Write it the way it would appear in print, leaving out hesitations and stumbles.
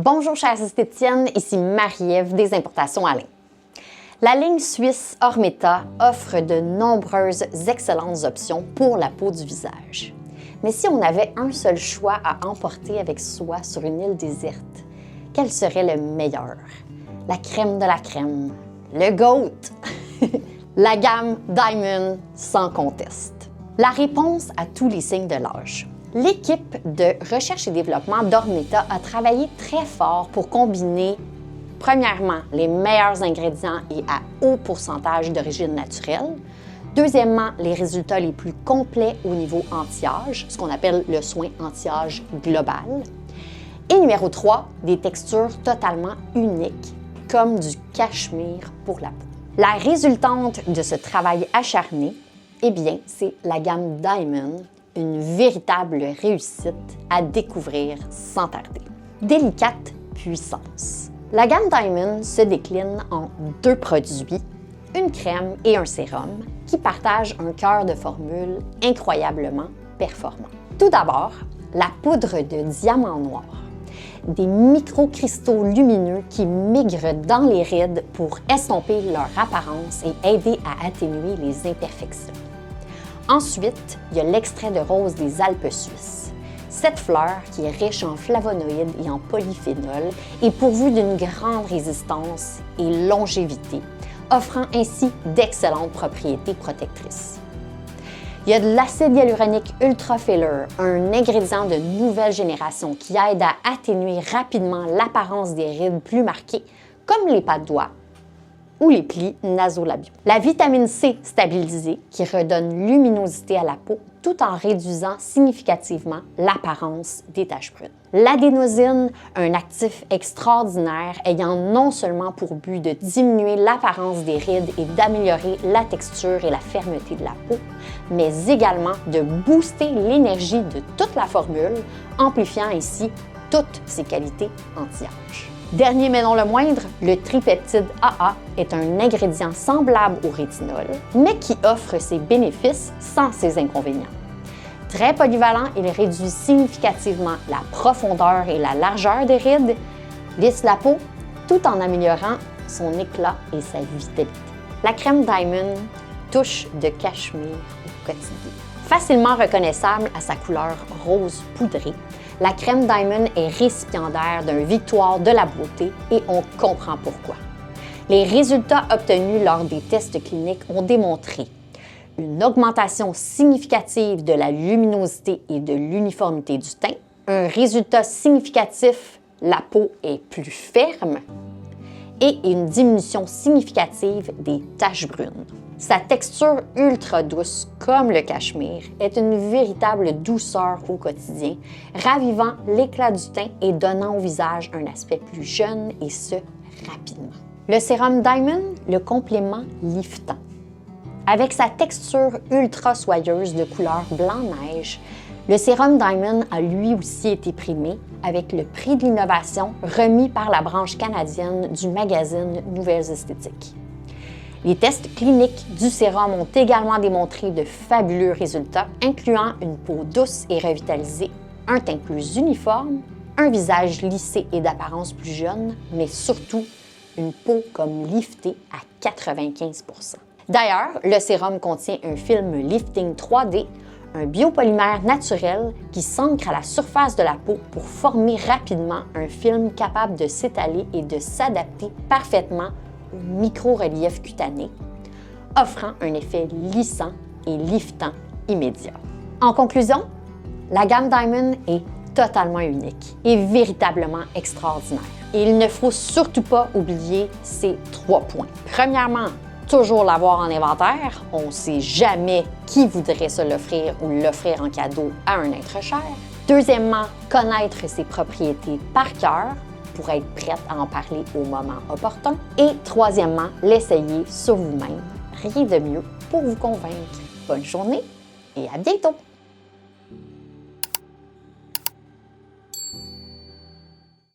Bonjour chères esthéticiennes, ici Marie-Ève des Importations Alain. La ligne suisse Ormeta offre de nombreuses excellentes options pour la peau du visage. Mais si on avait un seul choix à emporter avec soi sur une île déserte, quel serait le meilleur? La crème de la crème, le GOAT, la gamme Diamond sans conteste. La réponse à tous les signes de l'âge. L'équipe de recherche et développement d'Ormeta a travaillé très fort pour combiner, premièrement, les meilleurs ingrédients et à haut pourcentage d'origine naturelle. Deuxièmement, les résultats les plus complets au niveau anti-âge, ce qu'on appelle le soin anti-âge global. Et numéro 3, des textures totalement uniques, comme du cachemire pour la peau. La résultante de ce travail acharné, eh bien, c'est la gamme Diamond, une véritable réussite à découvrir sans tarder. Délicate puissance. La gamme Diamond se décline en deux produits, une crème et un sérum, qui partagent un cœur de formule incroyablement performant. Tout d'abord, la poudre de diamant noir, des microcristaux lumineux qui migrent dans les rides pour estomper leur apparence et aider à atténuer les imperfections. Ensuite, il y a l'extrait de rose des Alpes suisses. Cette fleur, qui est riche en flavonoïdes et en polyphénol, est pourvue d'une grande résistance et longévité, offrant ainsi d'excellentes propriétés protectrices. Il y a de l'acide hyaluronique ultra filler, un ingrédient de nouvelle génération qui aide à atténuer rapidement l'apparence des rides plus marquées, comme les pas de doigts ou les plis nasolabiaux. La vitamine C stabilisée qui redonne luminosité à la peau tout en réduisant significativement l'apparence des taches brunes. L'adénosine, un actif extraordinaire ayant non seulement pour but de diminuer l'apparence des rides et d'améliorer la texture et la fermeté de la peau, mais également de booster l'énergie de toute la formule, amplifiant ainsi toutes ses qualités anti-âge. Dernier mais non le moindre, le tripeptide AA est un ingrédient semblable au rétinol, mais qui offre ses bénéfices sans ses inconvénients. Très polyvalent, il réduit significativement la profondeur et la largeur des rides, lisse la peau, tout en améliorant son éclat et sa vitalité. La crème Diamond touche de cachemire au quotidien. Facilement reconnaissable à sa couleur rose poudrée, la crème Diamond est récipiendaire d'un victoire de la beauté et on comprend pourquoi. Les résultats obtenus lors des tests cliniques ont démontré une augmentation significative de la luminosité et de l'uniformité du teint, un résultat significatif, la peau est plus ferme, et une diminution significative des taches brunes. Sa texture ultra douce, comme le cachemire, est une véritable douceur au quotidien, ravivant l'éclat du teint et donnant au visage un aspect plus jeune, et ce, rapidement. Le sérum Diamond, le complément liftant. Avec sa texture ultra soyeuse de couleur blanc-neige, le sérum Diamond a lui aussi été primé avec le prix de l'innovation remis par la branche canadienne du magazine Nouvelles Esthétiques. Les tests cliniques du sérum ont également démontré de fabuleux résultats, incluant une peau douce et revitalisée, un teint plus uniforme, un visage lissé et d'apparence plus jeune, mais surtout une peau comme liftée à 95 %. D'ailleurs, le sérum contient un film lifting 3D, un biopolymère naturel qui s'ancre à la surface de la peau pour former rapidement un film capable de s'étaler et de s'adapter parfaitement au micro-relief cutané, offrant un effet lissant et liftant immédiat. En conclusion, la gamme Diamond est totalement unique et véritablement extraordinaire. Et il ne faut surtout pas oublier ces 3 points. Premièrement, toujours l'avoir en inventaire. On ne sait jamais qui voudrait se l'offrir ou l'offrir en cadeau à un être cher. Deuxièmement, connaître ses propriétés par cœur pour être prête à en parler au moment opportun. Et troisièmement, l'essayer sur vous-même. Rien de mieux pour vous convaincre. Bonne journée et à bientôt!